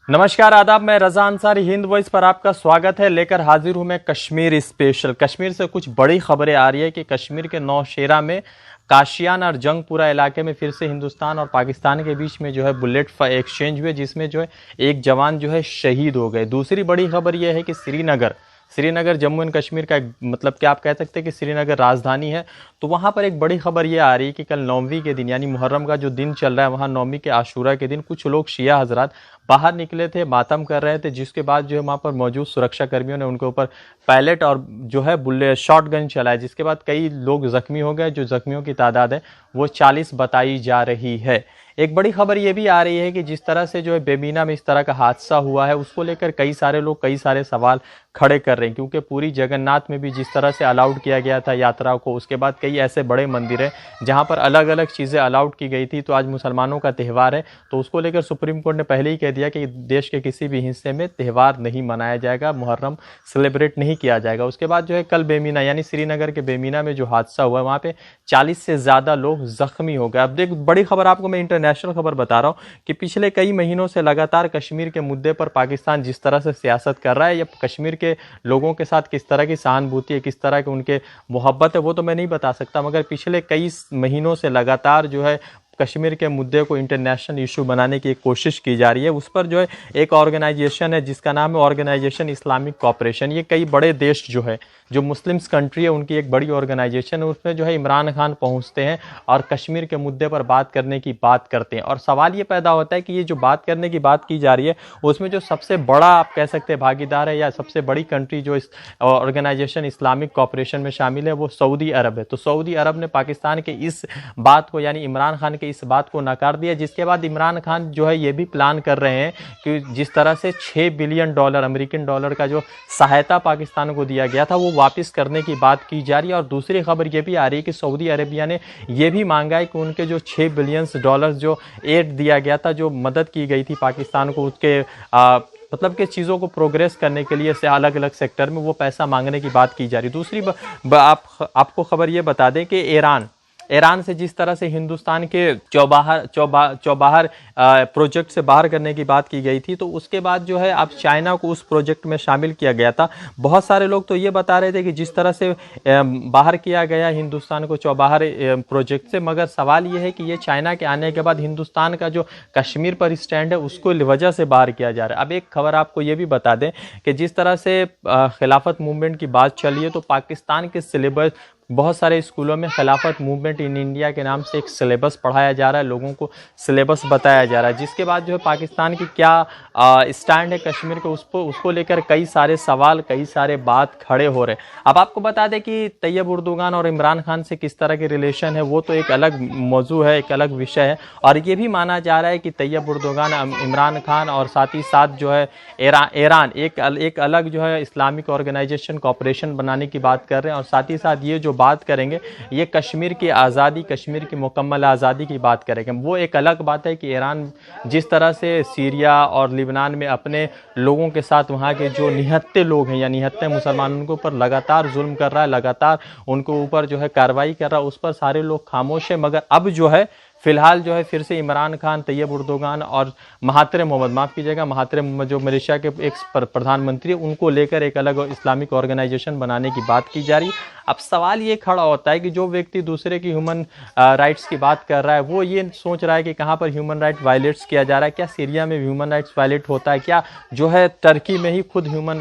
नमस्कार आदाब, मैं रजा अंसारी हिंद वॉइस पर आपका स्वागत है। लेकर हाजिर हूं मैं कश्मीर स्पेशल। कश्मीर से कुछ बड़ी खबरें आ रही है कि कश्मीर के नौशेरा में काशियान और जंगपुरा इलाके में फिर से हिंदुस्तान और पाकिस्तान के बीच में जो है बुलेट एक्सचेंज हुए, जिसमें जो है एक जवान जो है शहीद हो गए। दूसरी बड़ी खबर यह है कि श्रीनगर जम्मू एंड कश्मीर का मतलब क्या आप कह सकते हैं कि श्रीनगर राजधानी है। तो वहाँ पर एक बड़ी खबर ये आ रही है कि कल नौवीं के दिन यानी मुहर्रम का जो दिन चल रहा है, वहाँ नौवीं के आशूरा के दिन कुछ लोग शिया हजरात बाहर निकले थे, मातम कर रहे थे, जिसके बाद जो है वहाँ पर मौजूद सुरक्षा कर्मियों ने उनके ऊपर पैलेट और जो है बुलेट शॉट गन चलाया, जिसके बाद कई लोग जख्मी हो गए। जो जख्मियों की तादाद है वो 40 बताई जा रही है। एक बड़ी खबर ये भी आ रही है कि जिस तरह से जो है बेमीना में इस तरह का हादसा हुआ है, उसको लेकर कई सारे लोग कई सारे सवाल खड़े कर रहे हैं, क्योंकि पूरी जगन्नाथ में भी जिस तरह से अलाउड किया गया था यात्रा को, उसके बाद कई ऐसे बड़े मंदिर हैं जहां पर अलग अलग चीज़ें अलाउड की गई थी। तो आज मुसलमानों का त्यौहार है, तो उसको लेकर सुप्रीम कोर्ट ने पहले ही कह दिया कि देश के किसी भी हिस्से में त्यौहार नहीं मनाया जाएगा, मुहर्रम सेलिब्रेट नहीं किया जाएगा। उसके बाद जो है कल बेमीना यानी श्रीनगर के बेमीना में जो हादसा हुआ, वहाँ पे 40 से ज़्यादा लोग जख्मी हो गए। अब देख, बड़ी खबर आपको मैं इंटरनेशनल खबर बता रहा हूँ कि पिछले कई महीनों से लगातार कश्मीर के मुद्दे पर पाकिस्तान जिस तरह से सियासत कर रहा है, या कश्मीर के लोगों के साथ किस तरह की सहानुभूति है, किस तरह के उनके मोहब्बत है, वो तो मैं नहीं बता सकता, मगर पिछले कई महीनों से लगातार जो है कश्मीर के मुद्दे को इंटरनेशनल इशू बनाने की एक कोशिश की जा रही है। उस पर जो है एक ऑर्गेनाइजेशन है जिसका नाम है ऑर्गेनाइजेशन इस्लामिक कोऑपरेशन। ये कई बड़े देश जो है, जो मुस्लिम्स कंट्री है, उनकी एक बड़ी ऑर्गेनाइजेशन है। उसमें जो है इमरान खान पहुंचते हैं और कश्मीर के मुद्दे पर बात करने की बात करते हैं। और सवाल ये पैदा होता है कि ये जो बात करने की बात की जा रही है, उसमें जो सबसे बड़ा आप कह सकते हैं भागीदार है या सबसे बड़ी कंट्री जो इस ऑर्गेनाइजेशन इस्लामिक कोऑपरेशन में शामिल है, वो सऊदी अरब है। तो सऊदी अरब ने पाकिस्तान के इस बात को यानी इमरान खान इस बात को नकार दिया, जिसके बाद इमरान खान जो है ये भी प्लान कर रहे हैं कि जिस तरह से $6 बिलियन अमेरिकन डॉलर का जो सहायता पाकिस्तान को दिया गया था, वो वापस करने की बात की जा रही है। और दूसरी खबर ये भी आ रही है कि सऊदी अरेबिया ने यह भी मांगा है कि उनके जो $6 बिलियन जो एड दिया गया था, जो मदद की गई थी पाकिस्तान को उसके मतलब कि चीज़ों को प्रोग्रेस करने के लिए से अलग अलग सेक्टर में वो पैसा मांगने की बात की जा रही है। दूसरी आपको खबर ये बता दें कि ईरान से जिस तरह से हिंदुस्तान के चौबाहर प्रोजेक्ट से बाहर करने की बात की गई थी, तो उसके बाद जो है अब चाइना को उस प्रोजेक्ट में शामिल किया गया था। बहुत सारे लोग तो ये बता रहे थे कि जिस तरह से बाहर किया गया हिंदुस्तान को चौबाहर प्रोजेक्ट से, मगर सवाल ये है कि ये चाइना के आने के बाद हिंदुस्तान का जो कश्मीर पर स्टैंड है उसको वजह से बाहर किया जा रहा है। अब एक खबर आपको ये भी बता दें कि जिस तरह से खिलाफत मूवमेंट की बात चली है, तो पाकिस्तान के सिलेबस बहुत सारे स्कूलों में खिलाफत मूवमेंट इन इंडिया के नाम से एक सिलेबस पढ़ाया जा रहा है, लोगों को सिलेबस बताया जा रहा है, जिसके बाद जो है पाकिस्तान की क्या स्टैंड है कश्मीर के उसको लेकर कई सारे सवाल, कई सारे बात खड़े हो रहे हैं। अब आपको बता दें कि तैयब उर्दुगान और इमरान खान से किस तरह के रिलेशन है, वो तो एक अलग मौजू है, एक अलग विषय है। और ये भी माना जा रहा है कि तैयब उर्दुगान, इमरान खान और साथ ही साथ जो है ईरान एक अलग जो है इस्लामिक ऑर्गेनाइजेशन कॉपरेशन बनाने की बात कर रहे हैं। और साथ ही साथ ये जो बात करेंगे ये कश्मीर की आज़ादी, कश्मीर की मुकम्मल आज़ादी की बात करेंगे। वो एक अलग बात है कि ईरान जिस तरह से सीरिया और लिबनान में अपने लोगों के साथ वहाँ के जो निहत्ते लोग हैं या निहत्ते मुसलमानों के ऊपर लगातार जुल्म कर रहा है, लगातार उनको ऊपर जो है कार्रवाई कर रहा है, उस पर सारे लोग खामोश हैं। मगर अब जो है फिलहाल जो है फिर से इमरान खान, तैयब उर्दुगान और महातिर मोहम्मद, माफ़ कीजिएगा, महातिर मोहम्मद जो मलेशिया के एक प्रधानमंत्री, उनको लेकर एक अलग इस्लामिक ऑर्गेनाइजेशन बनाने की बात की जा रही। अब सवाल ये खड़ा होता है कि जो व्यक्ति दूसरे की ह्यूमन राइट्स की बात कर रहा है, वो ये सोच रहा है कि कहाँ पर ह्यूमन राइट वायलेट्स किया जा रहा है, क्या सीरिया में ह्यूमन राइट्स वायलेट होता है, क्या जो है टर्की में ही खुद ह्यूमन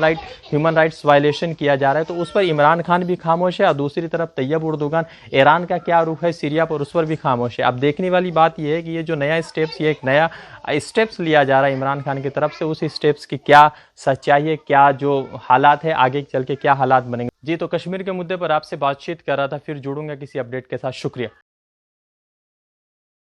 राइट्स वायलेशन किया जा रहा है। तो उस पर इमरान खान भी खामोश है और दूसरी तरफ तैयब उर्दुगान, ईरान का क्या रुख है सीरिया पर, उस पर भी खामोश है। अब देखने वाली बात यह है कि ये जो नया स्टेप्स, ये एक नया स्टेप्स लिया जा रहा है इमरान खान की तरफ से, उस स्टेप्स की क्या सच्चाई है, क्या जो हालात है, आगे चल के क्या हालात बनेंगे। जी, तो कश्मीर के मुद्दे पर आपसे बातचीत कर रहा था, फिर जुड़ूंगा किसी अपडेट के साथ। शुक्रिया।